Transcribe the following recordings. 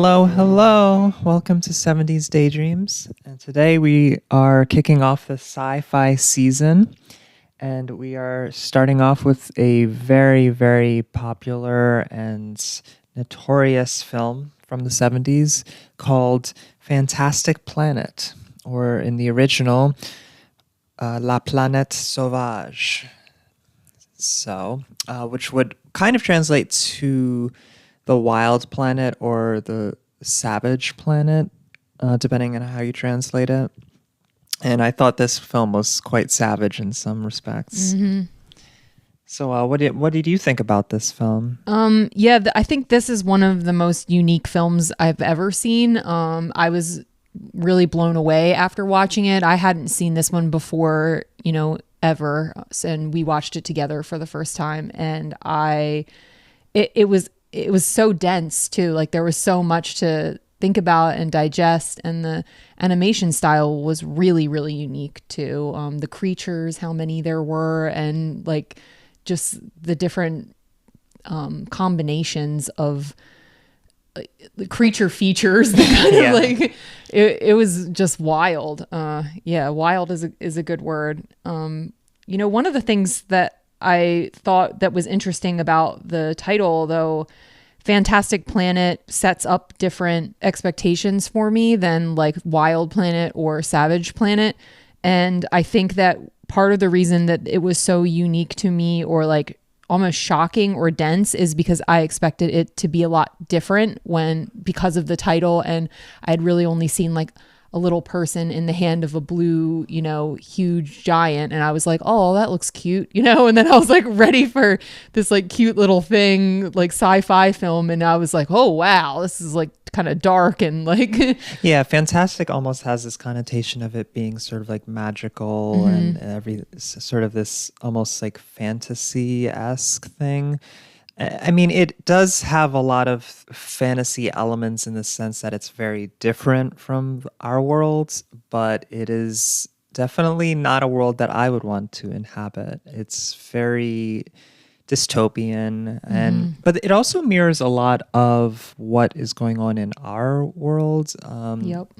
Hello, hello. Welcome to 70s Daydreams. And today we are kicking off the sci-fi season. And we are starting off with a very, very popular and notorious film from the 70s called Fantastic Planet, or in the original, La Planète Sauvage. Which would kind of translate to the wild planet or the savage planet, depending on how you translate it. And I thought this film was quite savage in some respects. Mm-hmm. So, what did you think about this film? I think this is one of the most unique films I've ever seen. I was really blown away after watching it. I hadn't seen this one before, ever, and we watched it together for the first time. And it was so dense too. Like there was so much to think about and digest, and the animation style was really, really unique too. The creatures, how many there were, and like just the different combinations of the creature features that kind of like it was just wild. Wild is a good word. One of the things that I thought that was interesting about the title, though, Fantastic Planet sets up different expectations for me than like Wild Planet or Savage Planet. And I think that part of the reason that it was so unique to me, or like almost shocking or dense, is because I expected it to be a lot different because of the title. And I had really only seen like a little person in the hand of a blue, huge giant. And I was like, oh, that looks cute, and then I was like ready for this like cute little thing, like sci-fi film. And I was like, oh, wow, this is like kind of dark and like. Yeah, Fantastic almost has this connotation of it being sort of like magical and every sort of this almost like fantasy-esque thing. I mean, it does have a lot of fantasy elements in the sense that it's very different from our world, but it is definitely not a world that I would want to inhabit. It's very dystopian, but it also mirrors a lot of what is going on in our world. Yep.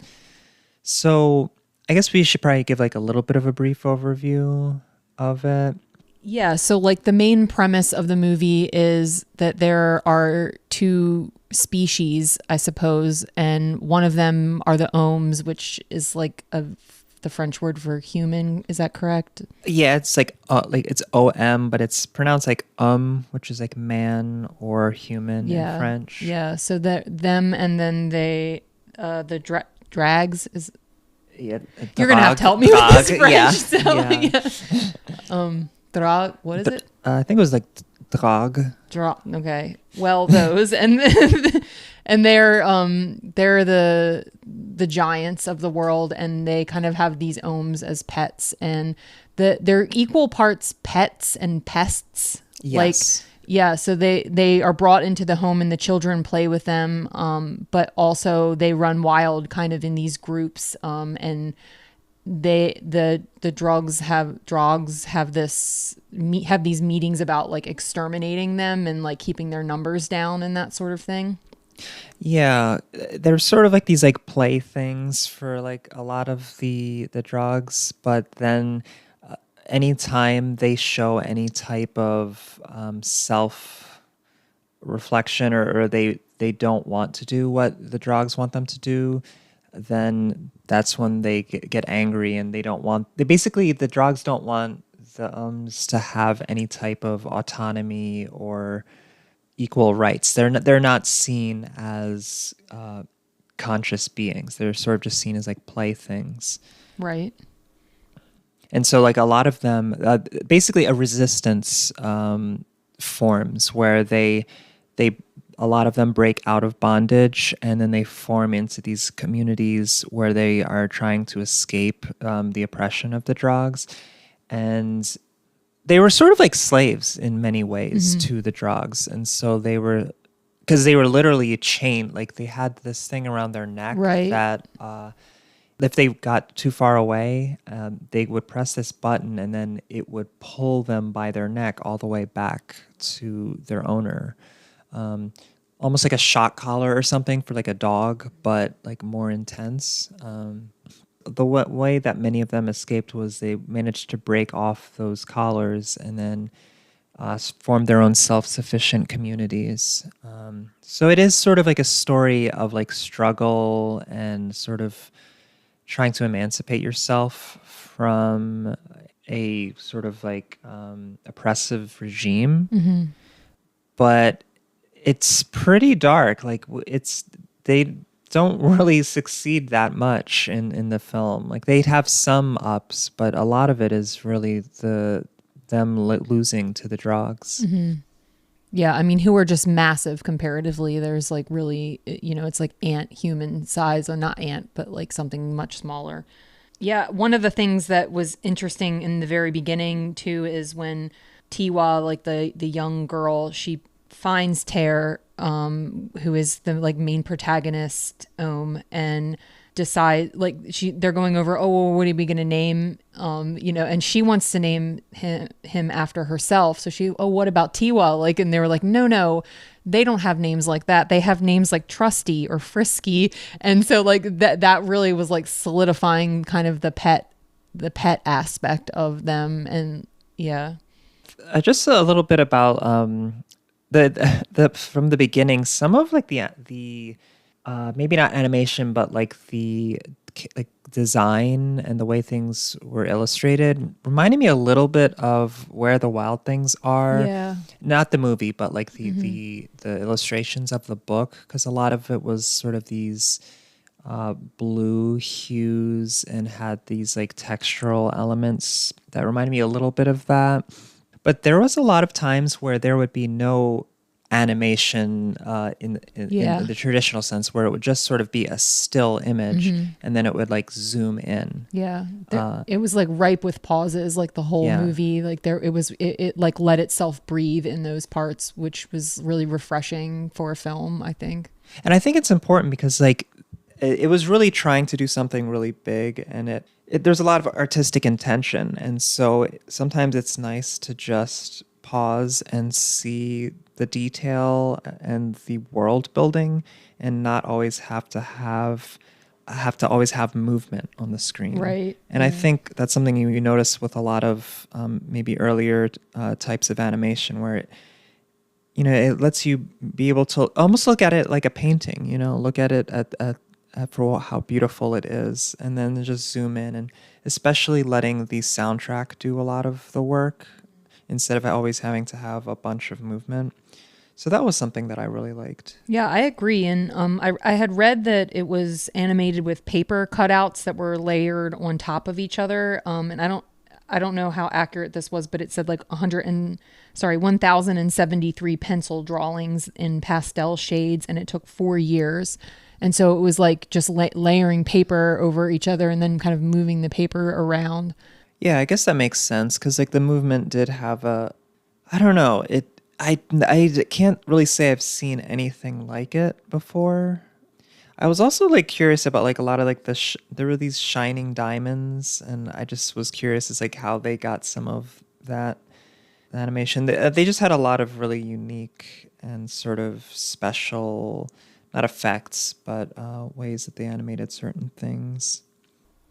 So I guess we should probably give like a little bit of a brief overview of it. Yeah, so like the main premise of the movie is that there are two species, I suppose, and one of them are the Ohms, which is like the French word for human. Is that correct? Yeah, it's like it's OM, but it's pronounced like which is like man or human in French. Yeah, so them, and then drags is. Yeah, you're gonna have to help me with this French. Yeah. Drag, what is it? I think it was like drag. Okay. Well, those and and they're the giants of the world, and they kind of have these ohms as pets, and they're equal parts pets and pests. Yes. So they are brought into the home and the children play with them, but also they run wild kind of in these groups, and the drogs have these meetings about like exterminating them and like keeping their numbers down and that sort of thing. Yeah, there's sort of like these like play things for like a lot of the drugs, but then anytime they show any type of self reflection, or they don't want to do what the drugs want them to do, then that's when they get angry, and the drugs don't want the to have any type of autonomy or equal rights. They're not seen as conscious beings. They're sort of just seen as like playthings. Right. And so like a lot of them, basically a resistance forms where they a lot of them break out of bondage, and then they form into these communities where they are trying to escape the oppression of the drugs. And they were sort of like slaves in many ways to the drugs. And so because they were literally chained, like they had this thing around their neck that if they got too far away, they would press this button, and then it would pull them by their neck all the way back to their owner. almost like a shock collar or something for like a dog, but like more intense. The way that many of them escaped was they managed to break off those collars and then form their own self-sufficient communities. So it is sort of like a story of like struggle and sort of trying to emancipate yourself from a sort of like oppressive regime. But it's pretty dark. Like it's they don't really succeed that much in the film. Like they have some ups, but a lot of it is really them losing to the drugs. Yeah, I mean, who are just massive comparatively. There's like really, it's like ant human size, or not ant, but like something much smaller. Yeah, one of the things that was interesting in the very beginning too is when Tiwa, like the young girl, she finds Tear, who is the like main protagonist, and decide like they're going over, oh, well, what are we gonna name, and she wants to name him after herself. So what about Tiwa? Like, and they were like, no, they don't have names like that. They have names like Trusty or Frisky. And so like that really was like solidifying kind of the pet aspect of them. And yeah. Just a little bit about the from the beginning. Some of like the maybe not animation, but like the like design and the way things were illustrated reminded me a little bit of Where the Wild Things Are. Yeah. Not the movie, but like the illustrations of the book, because a lot of it was sort of these blue hues and had these like textural elements that reminded me a little bit of that. But there was a lot of times where there would be no animation in the traditional sense, where it would just sort of be a still image and then it would like zoom in. Yeah. It was like ripe with pauses, like the whole movie. Like it like let itself breathe in those parts, which was really refreshing for a film, I think. And I think it's important because like it was really trying to do something really big, and there's a lot of artistic intention. And so sometimes it's nice to just pause and see the detail and the world building and not always have to always have movement on the screen. Right. And I think that's something you notice with a lot of maybe earlier types of animation where it lets you be able to almost look at it like a painting, look at it for how beautiful it is, and then just zoom in, and especially letting the soundtrack do a lot of the work instead of always having to have a bunch of movement. So that was something that I really liked. Yeah, I agree. And I had read that it was animated with paper cutouts that were layered on top of each other. And I don't know how accurate this was, but it said like 1,073 pencil drawings in pastel shades, and it took 4 years. And so it was like just layering paper over each other and then kind of moving the paper around. Yeah, I guess that makes sense, because like the movement did have I don't know, I can't really say I've seen anything like it before. I was also like curious about like a lot of like there were these shining diamonds, and I just was curious as like how they got some of that animation. They just had a lot of really unique and sort of special, not effects, but ways that they animated certain things.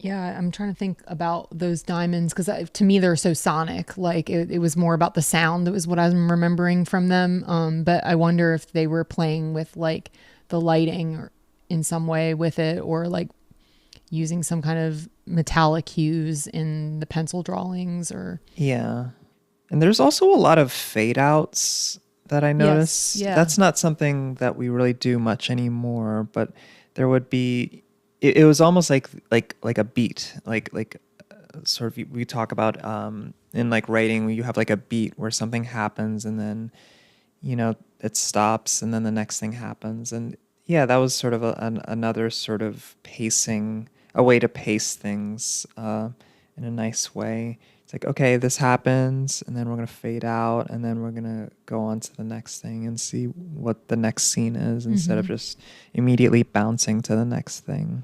Yeah, I'm trying to think about those diamonds because to me they're so sonic. Like it was more about the sound. That was what I'm remembering from them. But I wonder if they were playing with like the lighting or in some way with it, or like using some kind of metallic hues in the pencil drawings. Or yeah, and there's also a lot of fade outs that I noticed. Yes, yeah. That's not something that we really do much anymore, but there would be. It was almost like a beat, like sort of we talk about in like writing, where you have like a beat where something happens and then it stops and then the next thing happens, and yeah, that was sort of another sort of pacing, a way to pace things in a nice way. It's like, okay, this happens, and then we're gonna fade out, and then we're gonna go on to the next thing and see what the next scene is, instead of just immediately bouncing to the next thing.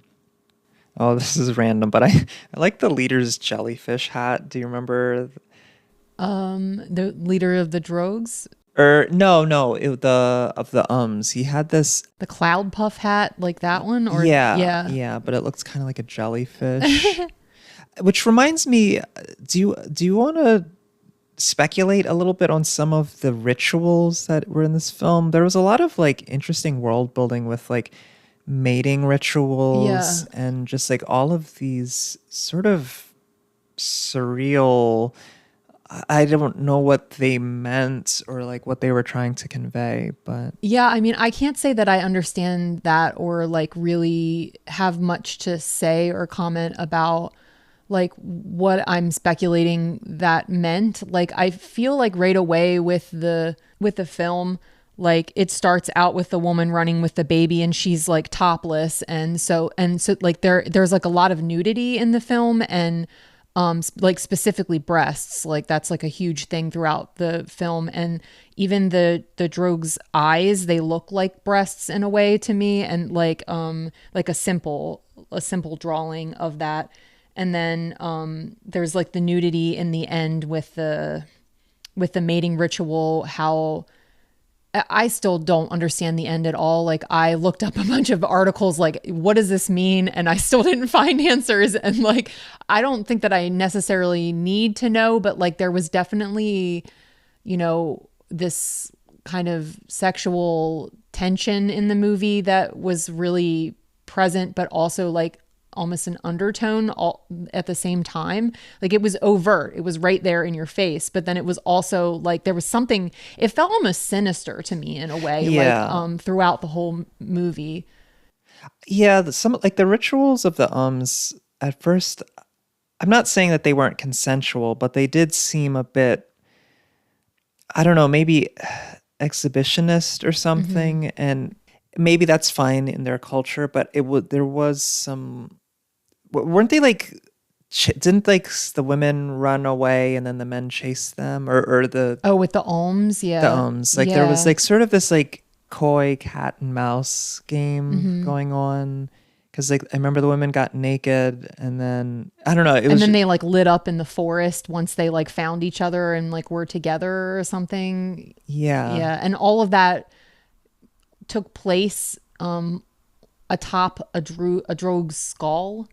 Oh, this is random, but I like the leader's jellyfish hat. Do you remember? the leader of the drogues. Or no, no, the of the ums. He had this. The cloud puff hat, like that one, or Yeah, yeah. yeah, but it looks kind of like a jellyfish. Which reminds me, do you want to speculate a little bit on some of the rituals that were in this film? There was a lot of like interesting world building with like mating rituals Yeah. and just like all of these sort of surreal. I don't know what they meant or like what they were trying to convey, but Yeah, I mean, I can't say that I understand that or like really have much to say or comment about like what I'm speculating that meant. Like I feel like right away with the film, like it starts out with the woman running with the baby and she's like topless, and so like there's like a lot of nudity in the film, and like specifically breasts, like that's like a huge thing throughout the film. And even the drogue's eyes, they look like breasts in a way to me, and like a simple drawing of that. And then there's like the nudity in the end with the mating ritual. How I still don't understand the end at all. Like I looked up a bunch of articles like what does this mean, and I still didn't find answers. And like I don't think that I necessarily need to know, but like there was definitely, you know, this kind of sexual tension in the movie that was really present, but also like almost an undertone all at the same time. Like it was overt, it was right there in your face, but then it was also like there was something, it felt almost sinister to me in a way, like yeah. throughout the whole movie. Yeah, some like the rituals of the ums at first, I'm not saying that they weren't consensual, but they did seem a bit, I don't know, maybe exhibitionist or Mm-hmm. something. And maybe that's fine in their culture, but it would, there was some, weren't they like, didn't like the women run away and then the men chase them, or Oh, with the alms, the yeah, ums? Like there was yeah. like sort of this like coy cat and mouse game Mm-hmm. going on. Cause like I remember the women got naked and then I don't know, it And was then they like lit up in the forest once they like found each other and like were together or something. yeah. Yeah, and all of that took place atop a drogue's skull,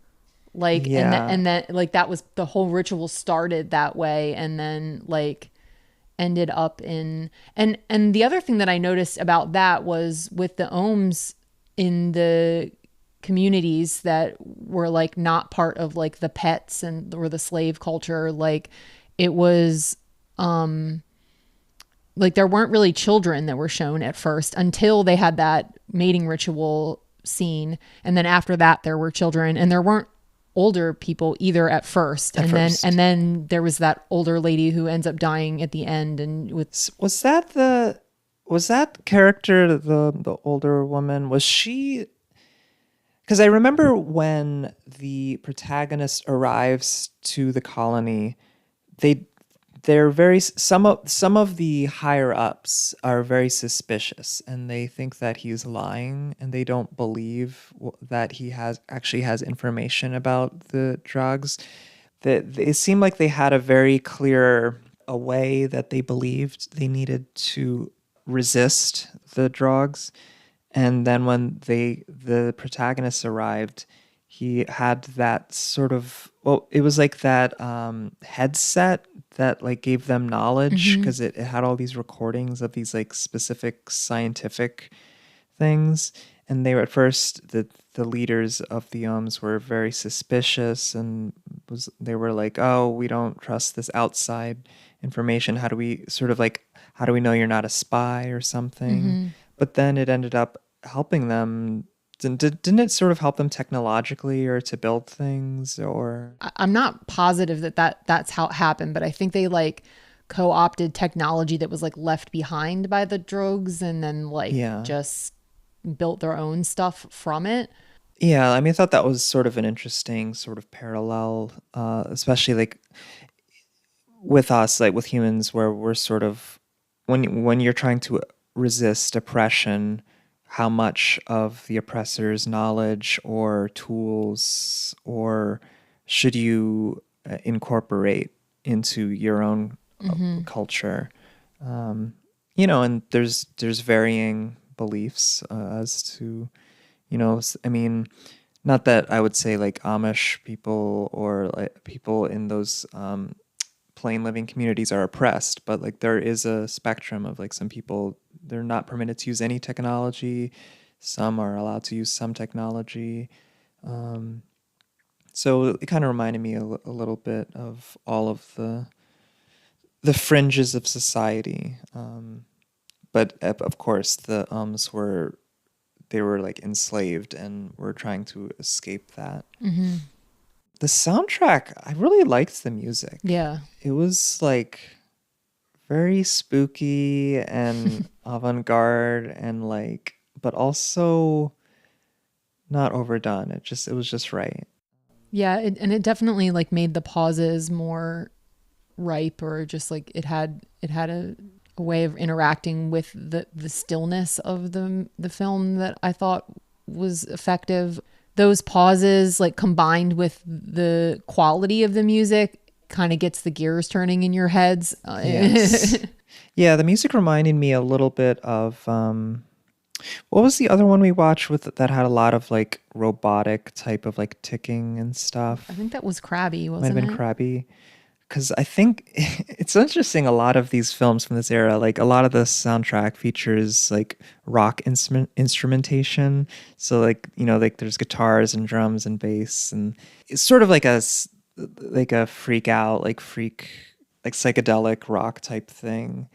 like, Yeah. and then like that was the whole ritual started that way, and then like ended up in. And the other thing that I noticed about that was with the ohms in the communities that were like not part of like the pets and or the slave culture, like it was like there weren't really children that were shown at first until they had that mating ritual scene, and then after that there were children, and there weren't older people either at first, At and first. then there was that older lady who ends up dying at the end, and with Was that the, was that character, the older woman, was she, because I remember when the protagonist arrives to the colony, they they're very, some of the higher ups are very suspicious and they think that he's lying and they don't believe that he has actually has information about the drugs. That it seemed like they had a very clear a way that they believed they needed to resist the drugs. And then when the protagonist arrived, he had that sort of, well, it was like that headset that like gave them knowledge mm-hmm, because it had all these recordings of these like specific scientific things. And they were at first, the leaders of the Ohms were very suspicious and was they were like, oh, we don't trust this outside information. How do we sort of like, how do we know you're not a spy or something? mm-hmm. But then it ended up helping them. Didn't it sort of help them technologically or to build things or I'm not positive that's how it happened, but I think they like co-opted technology that was like left behind by the drogues, and then like yeah. just built their own stuff from it. Yeah, I mean, I thought that was sort of an interesting sort of parallel, especially like with us, like with humans, where we're sort of when you're trying to resist oppression, how much of the oppressor's knowledge or tools or should you incorporate into your own Mm-hmm. culture? Um, and there's varying beliefs as to, I mean, not that I would say like Amish people or like people in those plain living communities are oppressed, but like there is a spectrum of like some people, they're not permitted to use any technology, some are allowed to use some technology. Um, so it kind of reminded me a little bit of all of the fringes of society. But of course, the ums were they were like enslaved and were trying to escape that. Mm-hmm. The soundtrack, I really liked the music. Yeah. It was like very spooky and avant-garde and like, but also not overdone. It was just right. Yeah, and it definitely like made the pauses more ripe, or just like it had a way of interacting with the stillness of the film that I thought was effective. Those pauses, like combined with the quality of the music, kind of gets the gears turning in your heads. Yes. Yeah, the music reminded me a little bit of what was the other one we watched with that had a lot of like robotic type of like ticking and stuff? I think that was Krabby, Might have wasn't been it? Krabby. Because I think it's interesting. A lot of these films from this era, like a lot of the soundtrack features like rock instrumentation. So like like there's guitars and drums and bass, and it's sort of like like a freak out, like psychedelic rock type thing.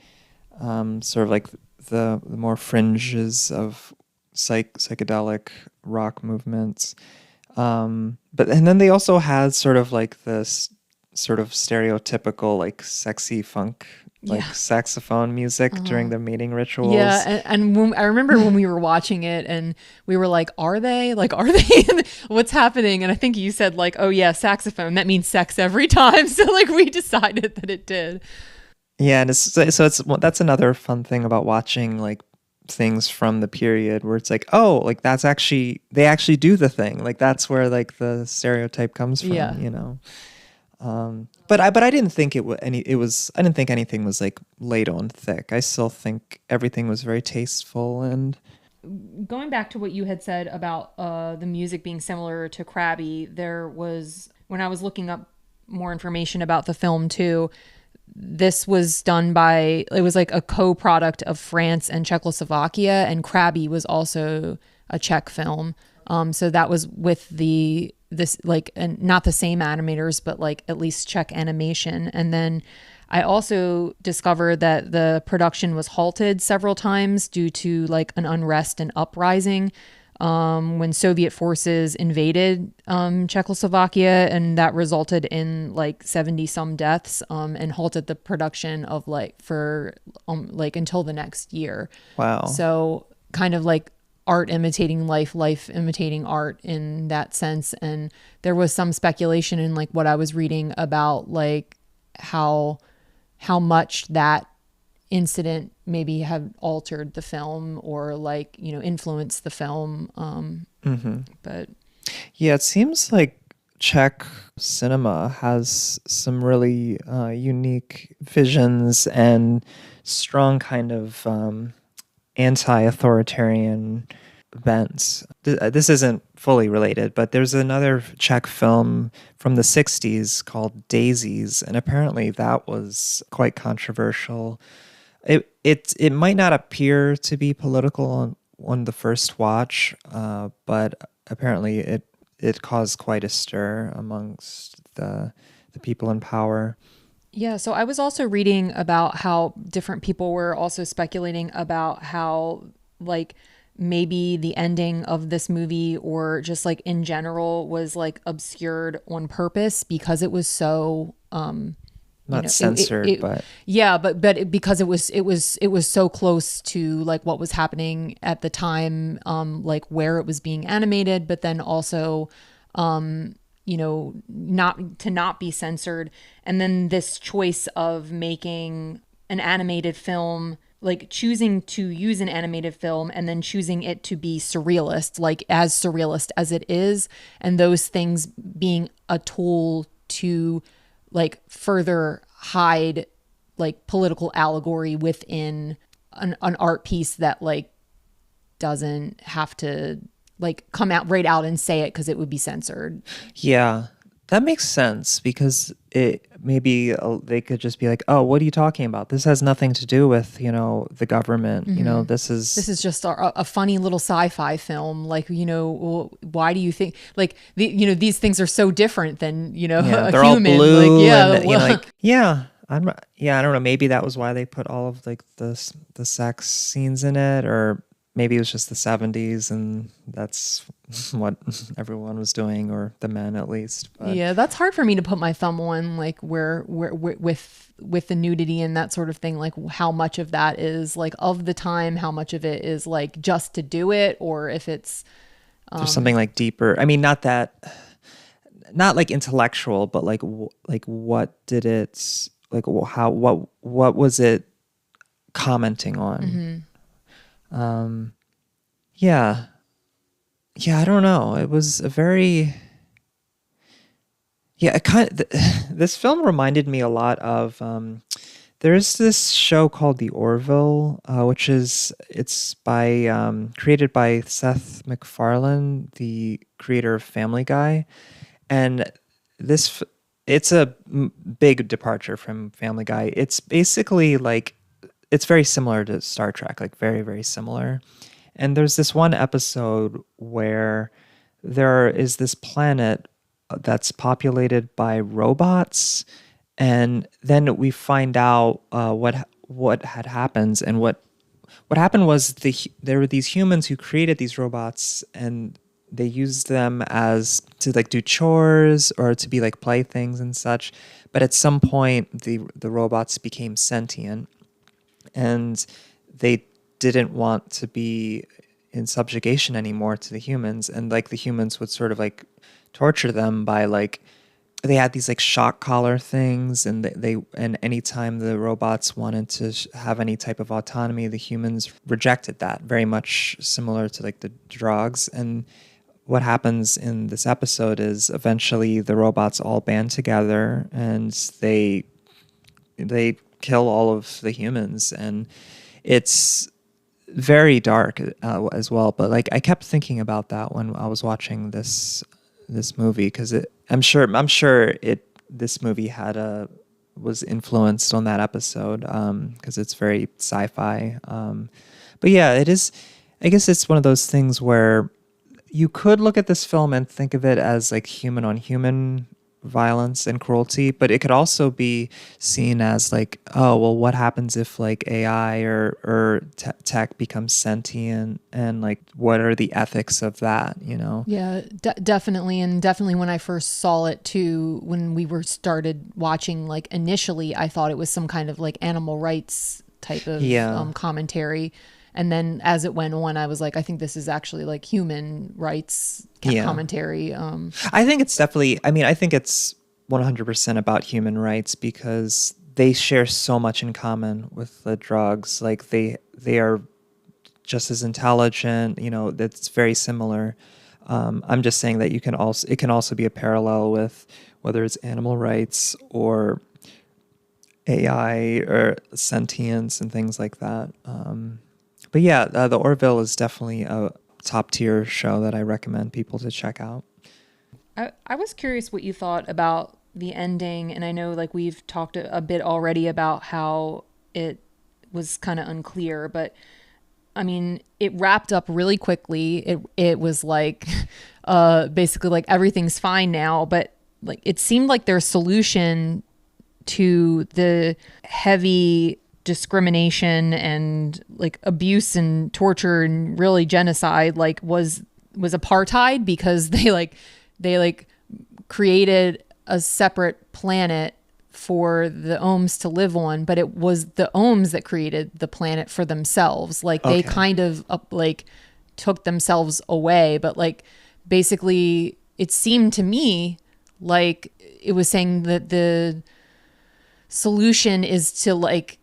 Sort of like the more fringes of psychedelic rock movements. But and then they also had sort of like this sort of stereotypical like sexy funk like Yeah. saxophone music during the mating Yeah, rituals. and when, I remember when we were watching it and we were like, are they? Like, are they? What's happening? And I think you said like, oh yeah, saxophone. That means sex every time. So like we decided that it did. Yeah, and it's well, that's another fun thing about watching like things from the period where it's like, oh, like that's actually they actually do the thing. Like that's where like the stereotype comes from, Yeah. But I didn't think I didn't think anything was like laid on thick. I still think everything was very tasteful and Going back to what you had said about the music being similar to Krabby, there was, when I was looking up more information about the film too, this was done by, it was like a co-product of France and Czechoslovakia, and Krabby was also a Czech film. So that was with this like, and not the same animators, but like at least Czech animation. And then I also discovered that the production was halted several times due to like an unrest and uprising when Soviet forces invaded Czechoslovakia, and that resulted in like 70 some deaths, and halted the production of like for like until the next year. wow. So kind of like art imitating life, life imitating art in that sense. And there was some speculation in like what I was reading about like how much that incident maybe have altered the film, or like influenced the film. But Yeah, it seems like Czech cinema has some really unique visions and strong kind of anti-authoritarian bents. This isn't fully related, but there's another Czech film from the 60s called Daisies, and apparently that was quite controversial. It might not appear to be political on the first watch, but apparently it caused quite a stir amongst the people in power. yeah, so I was also reading about how different people were also speculating about how like maybe the ending of this movie, or just like in general, was like obscured on purpose because it was so Not censored, but yeah, because it was so close to like what was happening at the time, like where it was being animated, but then also not be censored. And then this choice of making an animated film, like choosing to use an animated film and then choosing it to be surrealist, like as surrealist as it is, and those things being a tool to like further hide like political allegory within an art piece that like doesn't have to like come out right out and say it because it would be censored. Yeah, that makes sense because it maybe they could just be like, "Oh, what are you talking about? This has nothing to do with, the government. This This is is just a funny little sci-fi film. Like, well, why do you think like these things are so different than, yeah, a they're all human? Like, blue yeah, and well, like yeah, I don't know. Maybe that was why they put all of like the sex scenes in it, or maybe it was just the 70s and that's what everyone was doing, or the men at least. But yeah, that's hard for me to put my thumb on, like where with the nudity and that sort of thing, like how much of that is like of the time, how much of it is like just to do it, or if it's there's something like deeper. I mean, not like intellectual, but like like what did it like how what was it commenting on? Yeah, yeah, I don't know. It was a very yeah. It this film reminded me a lot of. There's this show called The Orville, which it's by created by Seth MacFarlane, the creator of Family Guy, and this it's a big departure from Family Guy. It's basically like it's very similar to Star Trek, like very very similar. And there's this one episode where there is this planet that's populated by robots, and then we find out what had happened. And what happened was there were these humans who created these robots, and they used them as to like do chores or to be like playthings and such. But at some point, the robots became sentient, and they didn't want to be in subjugation anymore to the humans, and like the humans would sort of like torture them by like they had these like shock collar things, and and anytime the robots wanted to have any type of autonomy, the humans rejected that, very much similar to like the drugs. And what happens in this episode is eventually the robots all band together and they kill all of the humans, and it's very dark as well. But like I kept thinking about that when I was watching this movie, because I'm sure this movie was influenced on that episode, because it's very sci-fi. But yeah, it is. I guess it's one of those things where you could look at this film and think of it as like human on human violence and cruelty, but it could also be seen as like, oh, well, what happens if like AI or tech becomes sentient, and like what are the ethics of that? Yeah, definitely. And definitely when I first saw it too, when we were started watching, like initially I thought it was some kind of like animal rights type of Yeah. commentary. And then as it went on, I was like, I think this is actually like human rights Yeah. commentary. I think it's definitely, I mean, I think it's 100% about human rights, because they share so much in common with the drugs. Like they are just as intelligent, that's very similar. I'm just saying that it can also be a parallel with whether it's animal rights or AI or sentience and things like that. But yeah, the Orville is definitely a top tier show that I recommend people to check out. I was curious what you thought about the ending. And I know like we've talked a bit already about how it was kind of unclear, but I mean, it wrapped up really quickly. It was like basically like everything's fine now, but like it seemed like their solution to the heavy discrimination and like abuse and torture and really genocide like was apartheid, because they created a separate planet for the Ohms to live on, but it was the Ohms that created the planet for themselves. Like they kind of like took themselves away, but like basically it seemed to me like it was saying that the solution is to like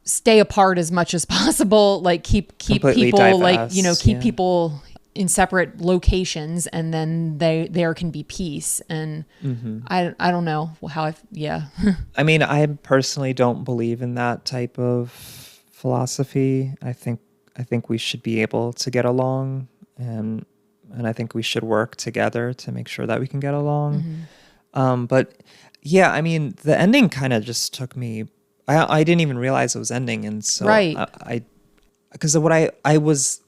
stay apart as much as possible, like keep Completely people divest, keep yeah. people in separate locations, and then there can be peace. And I don't know how yeah. I mean, I personally don't believe in that type of philosophy. I think we should be able to get along, and I think we should work together to make sure that we can get along. Mm-hmm. But yeah, I mean, the ending kind of just took me. I didn't even realize it was ending, and so Right. I because what I was.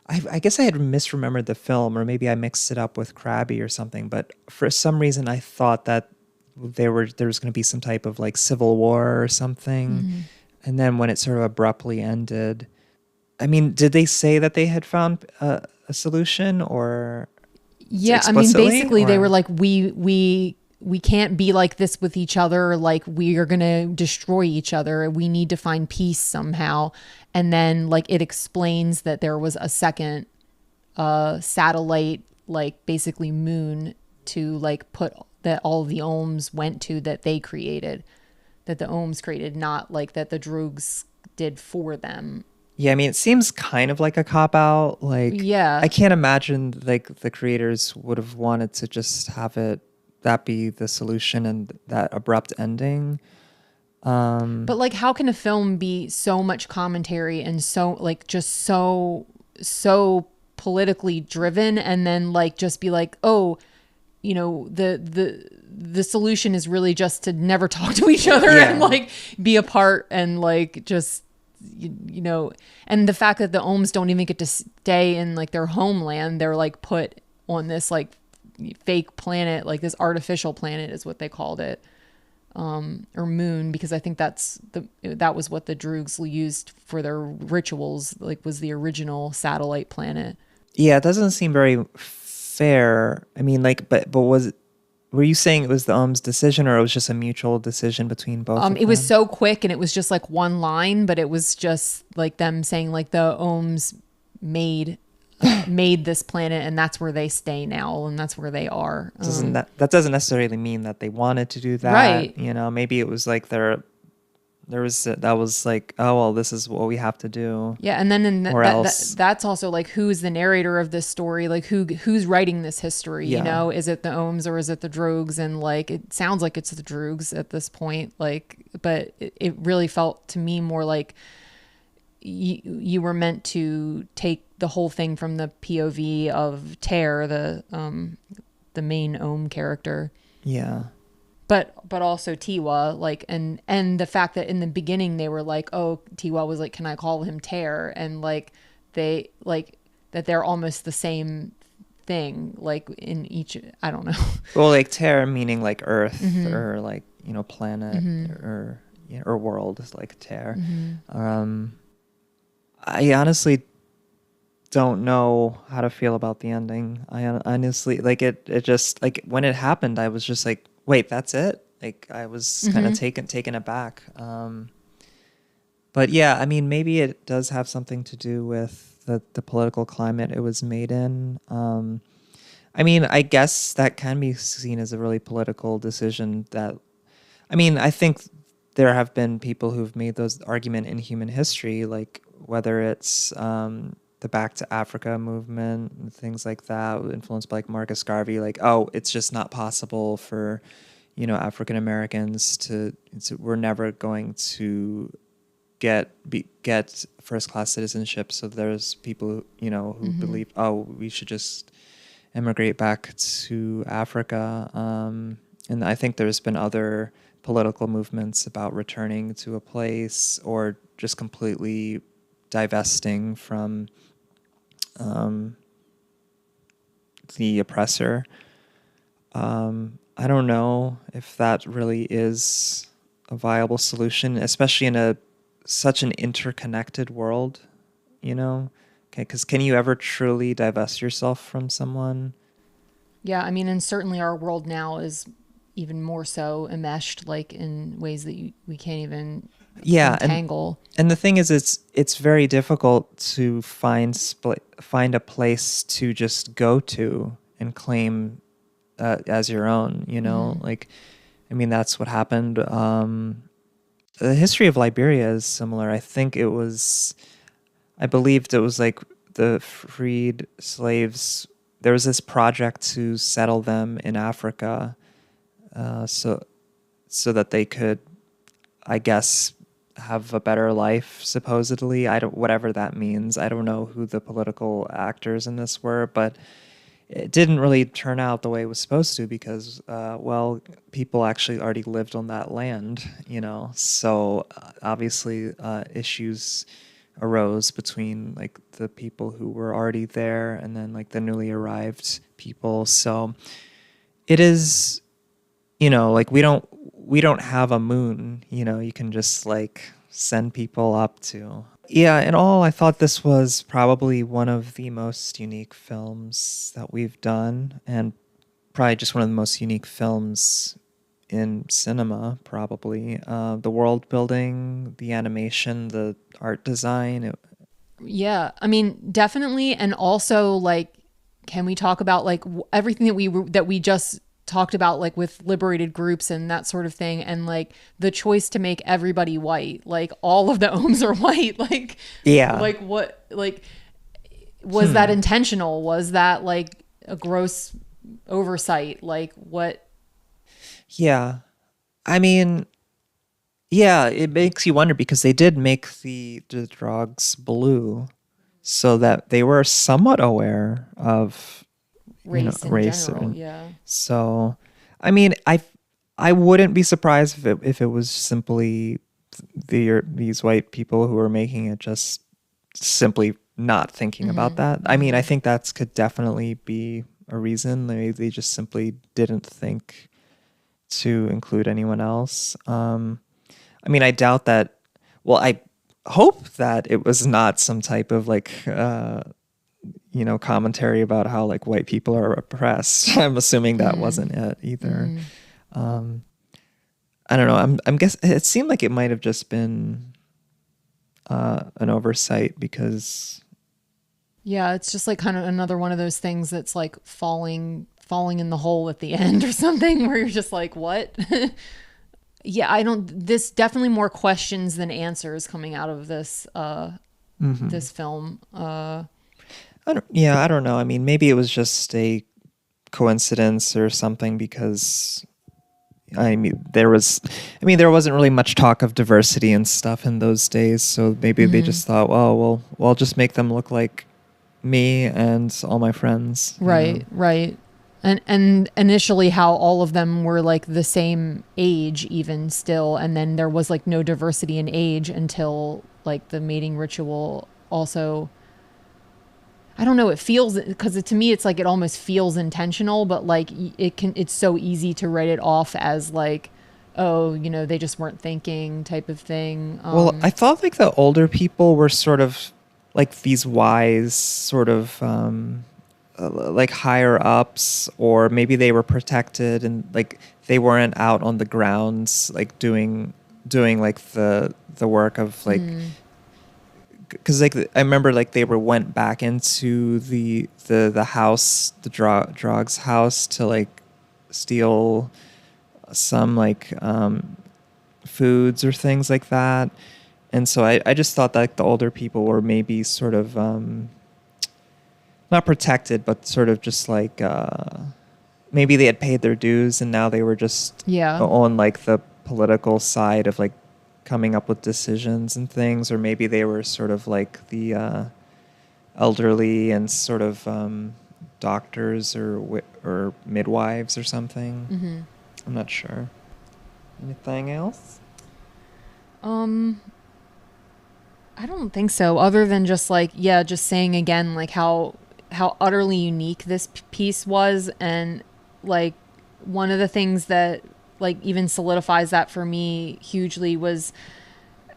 I guess I had misremembered the film, or maybe I mixed it up with Krabby or something. But for some reason, I thought that there was going to be some type of like civil war or something. Mm-hmm. And then when it sort of abruptly ended, I mean, did they say that they had found a solution or Yeah, I mean, explicitly? basically, they were Or like, we can't be like this with each other. Like, we are gonna destroy each other. We need to find peace somehow. And then, like, it explains that there was a second satellite, like, basically moon to like put that all the ohms went to, that they created, that the ohms created, not like that the Droogs did for them. yeah, I mean, it seems kind of like a cop out. Like, I Yeah. can't imagine like the creators would have wanted to just have it that be the solution and that abrupt ending. But like, how can a film be so much commentary and so like just so politically driven, and then like just be like, oh, the solution is really just to never talk to each other and Yeah. like be apart, and like just and the fact that the ohms don't even get to stay in like their homeland, they're like put on this like fake planet, like this artificial planet is what they called it, or moon, because I think that was what the Droogs used for their rituals, like was the original satellite planet. Yeah, it doesn't seem very fair. I mean, like, but were you saying it was the decision, or it was just a mutual decision between both of It was them? so quick, and it was just like one line, but it was just like them saying like the ohms made made this planet, and that's where they stay now, and that's where they are. Doesn't that doesn't necessarily mean that they wanted to do that? Right. You know, maybe it was like there was that was like, oh well, this is what we have to do, Yeah, and then or else. that's also like, who's the narrator of this story? Like, who's writing this history? You Yeah. know, is it the ohms or is it the Droogs? And like, it sounds like it's the Droogs at this point. Like, but it really felt to me more like you were meant to take the whole thing from the POV of Tear, the main ohm character, Yeah. but also Tiwa, like, and the fact that in the beginning they were like, oh, Tiwa was like, can I call him Tear? And like they like that they're almost the same thing, like in each, I don't know. Well, like Terra meaning like Earth, Mm-hmm. or like, planet, or or world is like Terra. I honestly don't know how to feel about the ending. Honestly, like, it just, like, when it happened, I was just like, wait, that's it? Like, I was kind of taken aback. But yeah, I mean, maybe it does have something to do with the political climate it was made in. I mean, I guess that can be seen as a really political decision. I mean, I think there have been people who've made those argument in human history, like whether it's the Back to Africa movement and things like that, influenced by like Marcus Garvey, like, oh, it's just not possible for, African Americans we're never going to get first class citizenship. So there's people, who believe, oh, we should just immigrate back to Africa. And I think there's been other political movements about returning to a place, or just completely divesting from the oppressor. I don't know if that really is a viable solution, especially in such an interconnected world, Okay, because can you ever truly divest yourself from someone? Yeah, I mean, and certainly our world now is even more so enmeshed, like in ways that we can't even Yeah, untangle. and the thing is, it's very difficult to find a place to just go to and claim as your own. Like, I mean, that's what happened. The history of Liberia is similar. I believed it was like the freed slaves. There was this project to settle them in Africa, so that they could, I guess, have a better life, supposedly. I don't, whatever that means. I don't know who the political actors in this were, but it didn't really turn out the way it was supposed to because, well, people actually already lived on that land, you know. So obviously, issues arose between like the people who were already there and then like the newly arrived people. So it is, you know, like we don't have a moon, you know, you can just like send people up to. Yeah, in all, I thought this was probably one of the most unique films that we've done, and probably just one of the most unique films in cinema, probably. The world building, the animation, the art design. Yeah, I mean, definitely. And also, like, can we talk about like everything that we just talked about, like with liberated groups and that sort of thing, and like the choice to make everybody white, like all of the ohms are white, Yeah. like what, like was that intentional? Was that like a gross oversight? Like what? Yeah. I mean, yeah, it makes you wonder because they did make the drugs blue so that they were somewhat aware of, you know, Race in race. general, yeah. So, I mean, I wouldn't be surprised if it was simply these white people who were making it just simply not thinking about that. I mean, I think that could definitely be a reason. They just simply didn't think to include anyone else. I mean, I doubt that. Well, I hope that it was not some type of like, you know, commentary about how like white people are oppressed. I'm assuming that wasn't it either. Um, I don't know. I'm guess it seemed like it might have just been an oversight because Yeah, it's just like kind of another one of those things that's like falling in the hole at the end or something where you're just like, what? Yeah, I don't, this definitely more questions than answers coming out of this this film. I don't know. I mean, maybe it was just a coincidence or something because there wasn't really much talk of diversity and stuff in those days, so maybe they just thought, well, we'll just make them look like me and all my friends. You know? Right. And initially how all of them were like the same age even still, and then there was like no diversity in age until like the mating ritual also. I don't know, it feels, because to me it's like it almost feels intentional, but like it's so easy to write it off as like, oh, you know, they just weren't thinking type of thing. Well, I thought like the older people were sort of like these wise sort of like higher ups, or maybe they were protected and like they weren't out on the grounds like doing like the work of like, because like I remember like they went back into the house, the Drog's house, to like steal some like foods or things like that. And so I just thought that like, the older people were maybe sort of not protected, but sort of just like maybe they had paid their dues and now they were just on like the political side of like coming up with decisions and things, or maybe they were sort of like the elderly and sort of doctors or midwives or something. I'm not sure. Anything else? I don't think so, other than just like, yeah, just saying again like how utterly unique this piece was. And like one of the things that like even solidifies that for me hugely was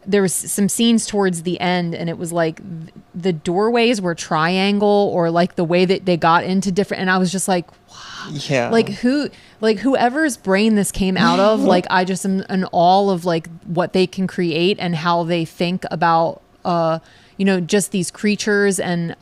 there was some scenes towards the end, and it was like the doorways were triangle, or like the way that they got into different, and I was just like, wow. Yeah. Like whoever's brain this came out of, like I just am in awe of like what they can create and how they think about you know, just these creatures, and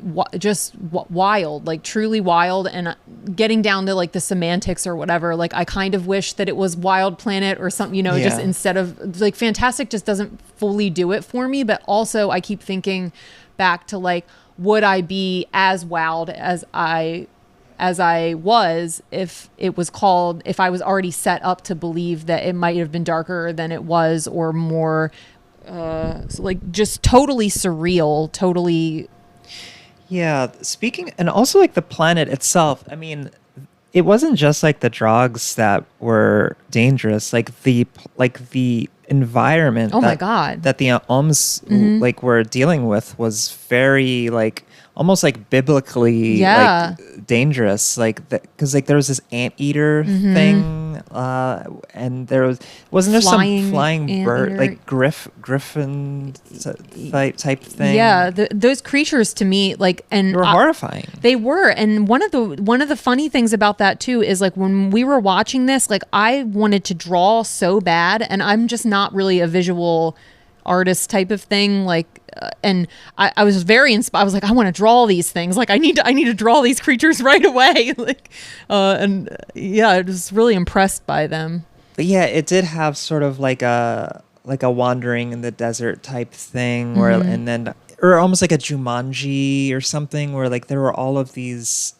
wild, like truly wild. And getting down to like the semantics or whatever, like I kind of wish that it was Wild Planet or something, you know, just instead of like Fantastic just doesn't fully do it for me. But also I keep thinking back to like, would I be as wowed as I as I was if I was already set up to believe that it might have been darker than it was, or more like just totally surreal, totally. Yeah, speaking, and also like the planet itself. I mean, it wasn't just like the drugs that were dangerous. Like the environment Oh my God. that the Oms Mm-hmm. like were dealing with was very like almost like biblically Yeah. like dangerous. Like because like there was this anteater Mm-hmm. thing, and there wasn't there some Flying flying bird anteater. like griffin type Yeah, thing. those creatures to me, like, They and were horrifying. they were. And one of the funny things about that too is like when we were watching this, like I wanted to draw so bad, and I'm just not really a visual artist type of thing. Like, and I was very inspired. I was like, I want to draw these things. Like, I need to draw these creatures right away. Like, and yeah, I was really impressed by them. But yeah, it did have sort of like a wandering in the desert type thing where Mm-hmm. and then or almost like a Jumanji or something where like there were all of these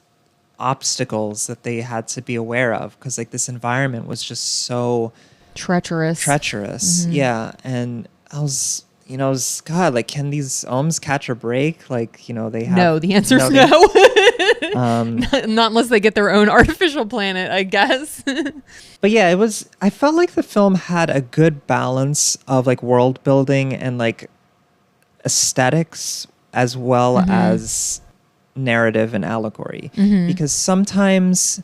obstacles that they had to be aware of because like this environment was just so Treacherous. treacherous. Mm-hmm. Yeah, and I was God, like can these ohms catch a break? Like, they have No, the answer's they no. um Not unless they get their own artificial planet, I guess. But yeah, I felt like the film had a good balance of like world building and like aesthetics as well Mm-hmm. as narrative and allegory. Mm-hmm. Because sometimes,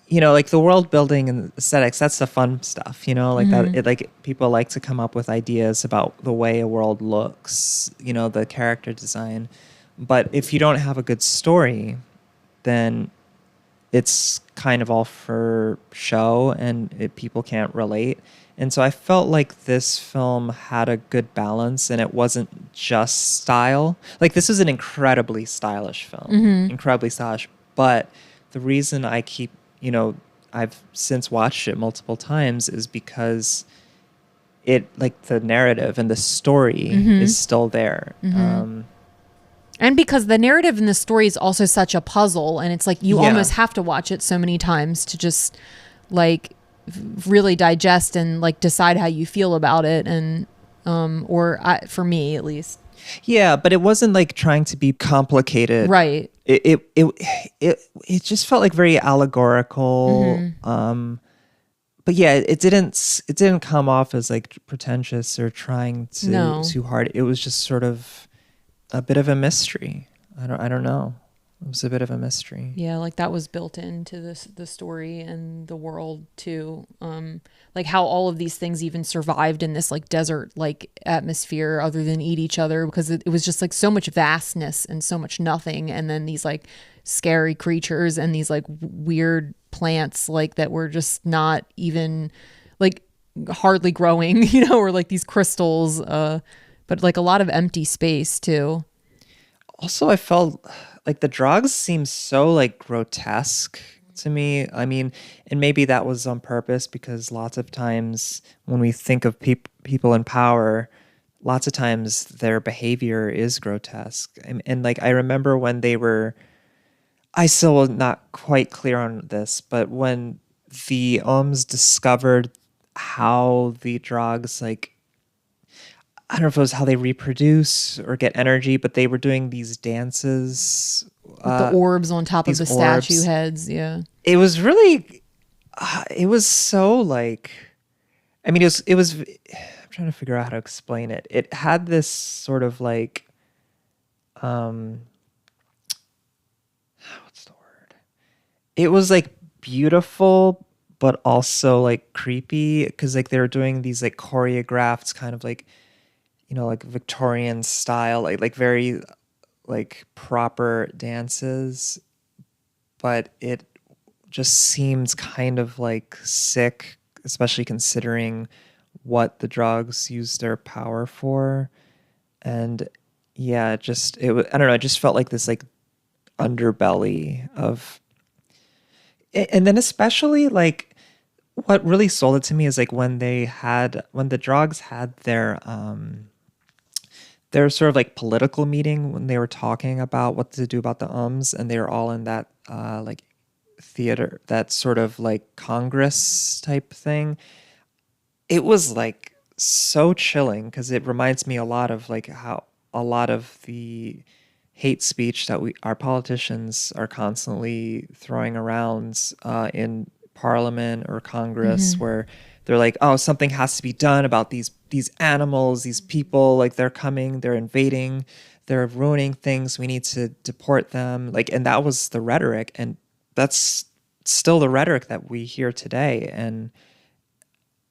like the world building and aesthetics, that's the fun stuff, like that Mm-hmm. it like people like to come up with ideas about the way a world looks, the character design. But if you don't have a good story, then it's kind of all for show and people can't relate. And so I felt like this film had a good balance and it wasn't just style. Like this is an incredibly stylish film, Mm-hmm. incredibly stylish. But the reason I've since watched it multiple times is because it like the narrative and the story Mm-hmm. is still there. Mm-hmm. And because the narrative in the story is also such a puzzle, and it's like you Yeah. almost have to watch it so many times to just like really digest and like decide how you feel about it. And for me at least. Yeah, but it wasn't like trying to be complicated. Right. It just felt like very allegorical. Mm-hmm. But yeah, it didn't come off as like pretentious or trying No. too hard. It was just sort of a bit of a mystery. I don't know. It was a bit of a mystery. Yeah, like that was built into the story and the world too. Like how all of these things even survived in this like desert like atmosphere other than eat each other, because it was just like so much vastness and so much nothing, and then these like scary creatures and these like weird plants like that were just not even like hardly growing, or like these crystals, but like a lot of empty space too. Also, I felt like the drugs seemed so like grotesque to me. I mean, and maybe that was on purpose because lots of times when we think of people in power, lots of times their behavior is grotesque. And like I remember when I still was not quite clear on this, but when the Ohms discovered how the drugs like I don't know if it was how they reproduce or get energy, but they were doing these dances, With the orbs on top of these the statue orbs. heads. Yeah. It was really, it was so like, I mean, I'm trying to figure out how to explain it. It had this sort of like, um, what's the word? It was like beautiful, but also like creepy because like they were doing these like choreographed kind of like like Victorian style, like very like proper dances, but it just seems kind of like sick, especially considering what the drugs use their power for. And yeah, I don't know, it just felt like this like underbelly of and then especially like what really sold it to me is like when the drugs had their sort of like political meeting when they were talking about what to do about the ums, and they were all in that like theater, that sort of like Congress type thing. It was like so chilling because it reminds me a lot of like how a lot of the hate speech that we our politicians are constantly throwing around in Parliament or Congress, Hmm. where they're like, "Oh, something has to be done about these animals, these people. Like they're coming, they're invading, they're ruining things. We need to deport them." Like, and that was the rhetoric, and that's still the rhetoric that we hear today. And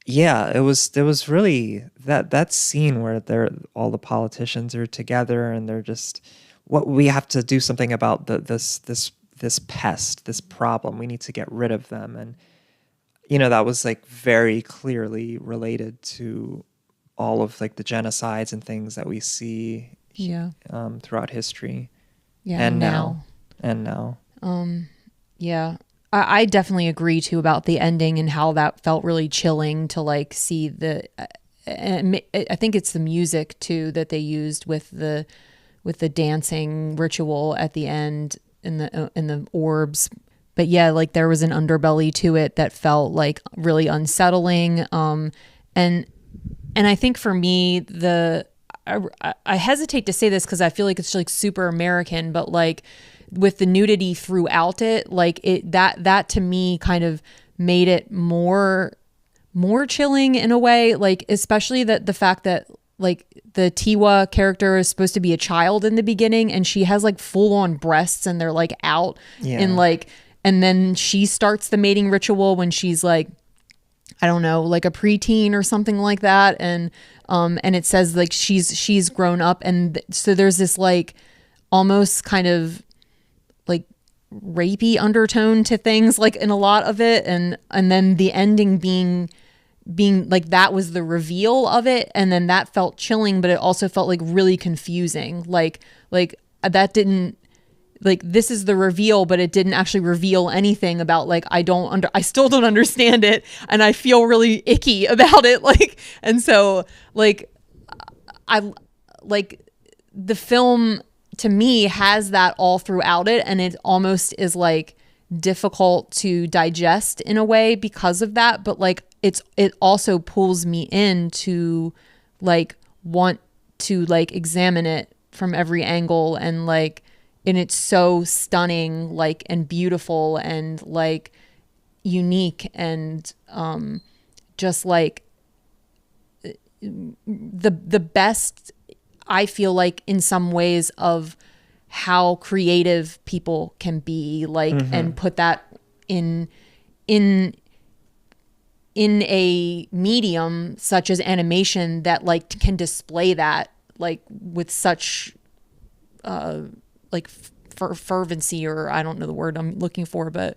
yeah, it was really that scene where they're all the politicians are together and they're just, what we have to do something about this pest, this problem. We need to get rid of them. And that was like very clearly related to all of like the genocides and things that we see Yeah. throughout history Yeah. And and now now. and now. Yeah. I definitely agree too about the ending and how that felt really chilling to like see and I think it's the music too that they used with the dancing ritual at the end in the orbs. But yeah, like there was an underbelly to it that felt like really unsettling. And and I think for me I hesitate to say this because I feel like it's like super American, but like with the nudity throughout it, like that to me kind of made it more chilling in a way, like especially that the fact that like the Tiwa character is supposed to be a child in the beginning and she has like full on breasts and they're like out in Yeah. like, and then she starts the mating ritual when she's like, I don't know, like a preteen or something like that. And it says like she's grown up. And so there's this like almost kind of like rapey undertone to things like in a lot of it. And then the ending being like that was the reveal of it. And then that felt chilling, but it also felt like really confusing. Like that didn't, like this is the reveal, but it didn't actually reveal anything about like I still don't understand it and I feel really icky about it. Like, and so like I like the film to me has that all throughout it, and it almost is like difficult to digest in a way because of that, but like it also pulls me in to like want to like examine it from every angle, and it's so stunning, like, and beautiful and like unique and just like the best, I feel like, in some ways, of how creative people can be, like, Mm-hmm. and put that in in in a medium such as animation that like can display that like with such like fervency, or I don't know the word I'm looking for, but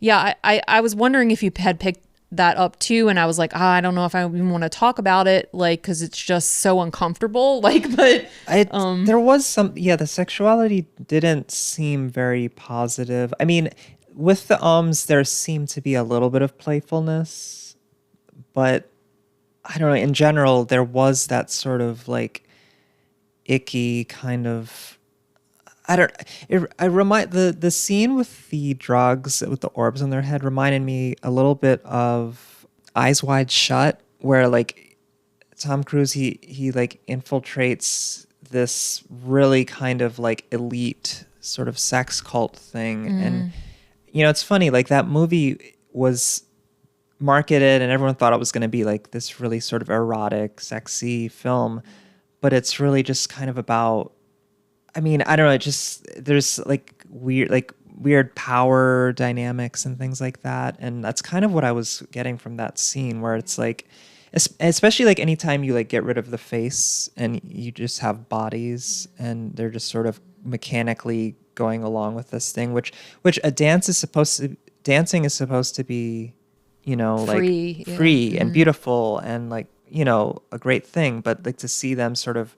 yeah, I was wondering if you had picked that up too, and I was like, I don't know if I even want to talk about it, like, because it's just so uncomfortable. Like, but There was some, yeah, the sexuality didn't seem very positive. I mean, with the there seemed to be a little bit of playfulness, but I don't know, in general, there was that sort of like icky kind of, I don't, I remind the scene with the drugs with the orbs on their head reminded me a little bit of Eyes Wide Shut, where like Tom Cruise, he like infiltrates this really kind of like elite sort of sex cult thing. And it's funny, like that movie was marketed and everyone thought it was going to be like this really sort of erotic, sexy film, but it's really just kind of about, I mean, I don't know, it just, there's like weird power dynamics and things like that. And that's kind of what I was getting from that scene, where it's like, especially like anytime you like get rid of the face and you just have bodies and they're just sort of mechanically going along with this thing, which dancing is supposed to be, like free, yeah. free and beautiful and like, a great thing. But like to see them sort of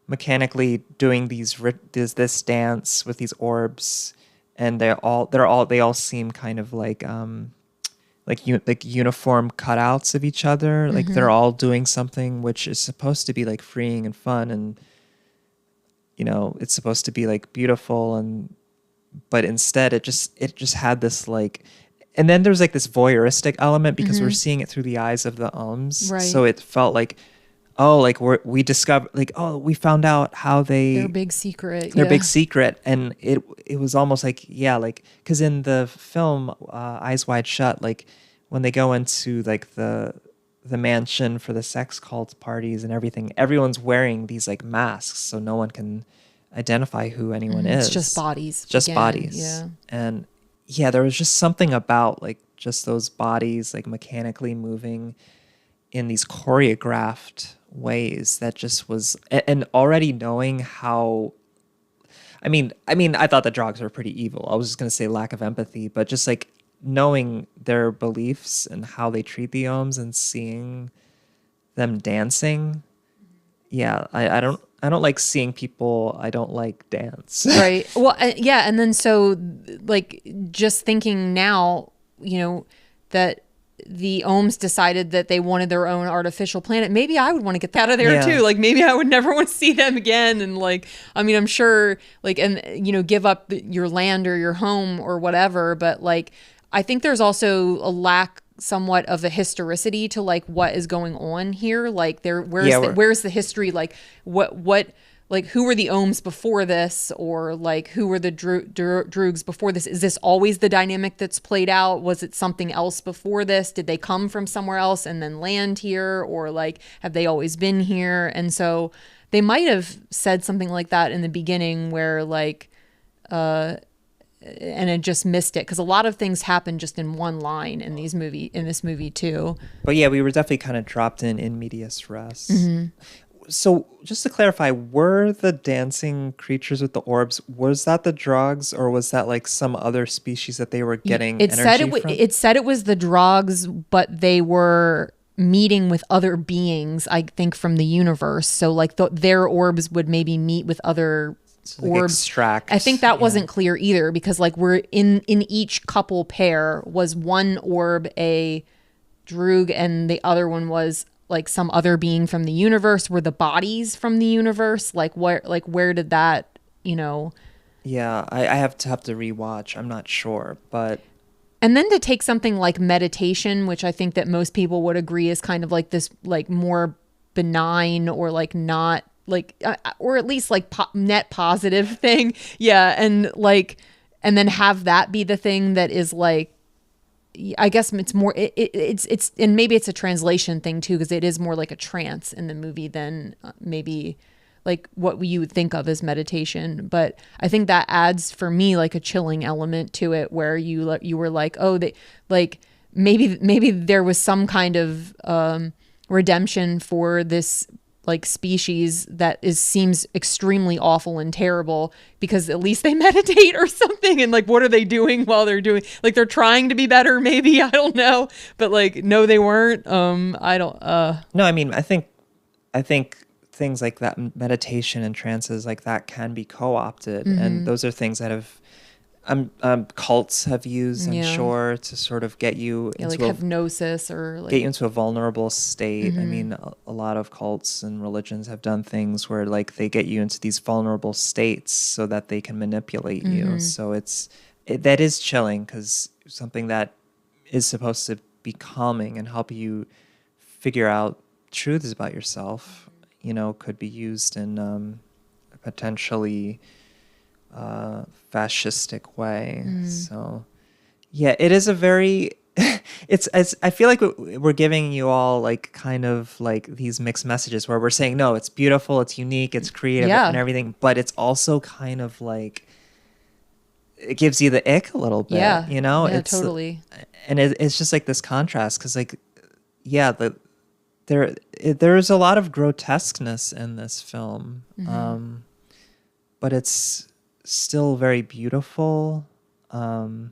mechanically doing this dance with these orbs, and they all seem kind of like like uniform cutouts of each other. Like they're all doing something which is supposed to be like freeing and fun, and it's supposed to be like beautiful, and but instead it just had this like, and then there's like this voyeuristic element because we're seeing it through the eyes of the ums, Right. so it felt like, oh, like we discovered, like, oh, we found out how Their big secret. their Yeah. big secret. And it was almost like, yeah, like, because in the film Eyes Wide Shut, like when they go into like the mansion for the sex cult parties and everything, everyone's wearing these like masks so no one can identify who anyone is. It's just bodies. Just again. bodies. Yeah. And yeah, there was just something about like just those bodies like mechanically moving in these choreographed ways that just was, and already knowing how, I thought the Drogs were pretty evil. I was just going to say lack of empathy, but just like knowing their beliefs and how they treat the Ohms and seeing them dancing. Yeah, I don't like seeing people I don't like dance. Right. Well, yeah. And then so like just thinking now, that the Ohms decided that they wanted their own artificial planet. Maybe I would want to get out of there Yeah. too. Like maybe I would never want to see them again. And like, I'm sure like, and give up your land or your home or whatever. But like, I think there's also a lack somewhat of a historicity to like what is going on here. Like where's the history? Like what like who were the Ohms before this, or like who were the Droogs before this? Is this always the dynamic that's played out? Was it something else before this? Did they come from somewhere else and then land here, or like have they always been here? And so they might have said something like that in the beginning where like and it just missed it, because a lot of things happen just in one line in this movie too. But yeah, we were definitely kind of dropped in medias res. So just to clarify, were the dancing creatures with the orbs, was that the Drogs, or was that like some other species that they were getting It energy said from? it said it was the Drogs, but they were meeting with other beings, I think, from the universe. So like their orbs would maybe meet with other like orbs. extract. I think that wasn't clear either, because like we're in each couple pair was one orb a Droog and the other one was like some other being from the universe. Were the bodies from the universe? Like where did that, Yeah, I have to rewatch. I'm not sure, but and then to take something like meditation, which I think that most people would agree is kind of like this like more benign or like not like or at least like net positive thing. Yeah, and then have that be the thing that is like, I guess it's more it's and maybe it's a translation thing too, because it is more like a trance in the movie than maybe like what you would think of as meditation. But I think that adds for me like a chilling element to it, where you were like, oh, they like maybe there was some kind of redemption for this like species that seems extremely awful and terrible, because at least they meditate or something. And like, what are they doing while they're doing, like they're trying to be better, maybe, I don't know, but like no, they weren't. I don't no, I think things like that, meditation and trances like that, can be co-opted, and those are things that have cults have used, I'm sure, to sort of get you into like hypnosis, or like get you into a vulnerable state. I mean, a lot of cults and religions have done things where like they get you into these vulnerable states so that they can manipulate you. So that is chilling, because something that is supposed to be calming and help you figure out truths about yourself, could be used in a potentially fascistic way. So yeah, it is a very it's I feel like we're giving you all like kind of like these mixed messages, where we're saying, no, it's beautiful, it's unique, it's creative, and everything, but it's also kind of like it gives you the ick a little bit. yeah It's totally. And it's just like this contrast, because like, yeah, there is a lot of grotesqueness in this film, but it's still very beautiful, and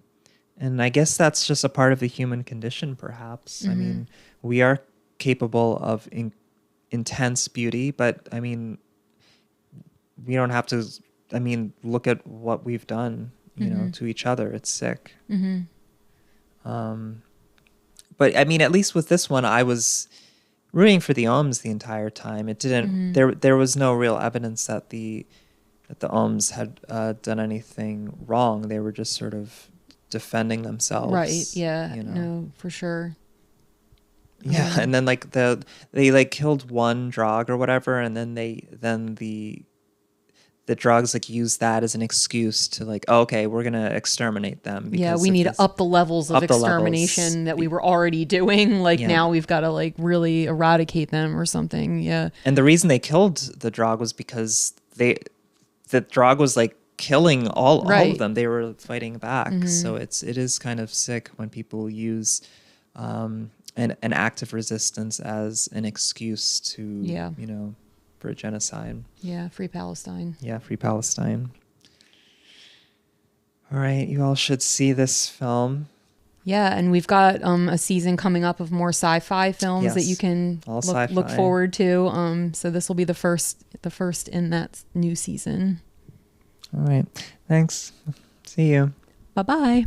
I guess that's just a part of the human condition, perhaps. I mean, we are capable of intense beauty, but I mean, we don't have to. I mean, look at what we've done, to each other. It's sick. But I mean, at least with this one, I was rooting for the Ohms the entire time. It didn't. There was no real evidence that the Ohms had done anything wrong. They were just sort of defending themselves. Right. Yeah. No, for sure. Yeah, and then like they like killed one drog or whatever, and then the drugs like use that as an excuse to like, oh, okay, we're gonna exterminate them. Yeah, we need to up the levels of extermination that we were already doing. Like now we've got to like really eradicate them or something. Yeah. And the reason they killed the drog was because the drog was like killing all of them. They were fighting back. So it is kind of sick when people use an act of resistance as an excuse to for genocide. Yeah, free Palestine. Yeah, free Palestine. All right, you all should see this film. Yeah, and we've got a season coming up of more sci-fi films that you can look forward to. So this will be the first in that new season. All right, thanks. See you. Bye-bye.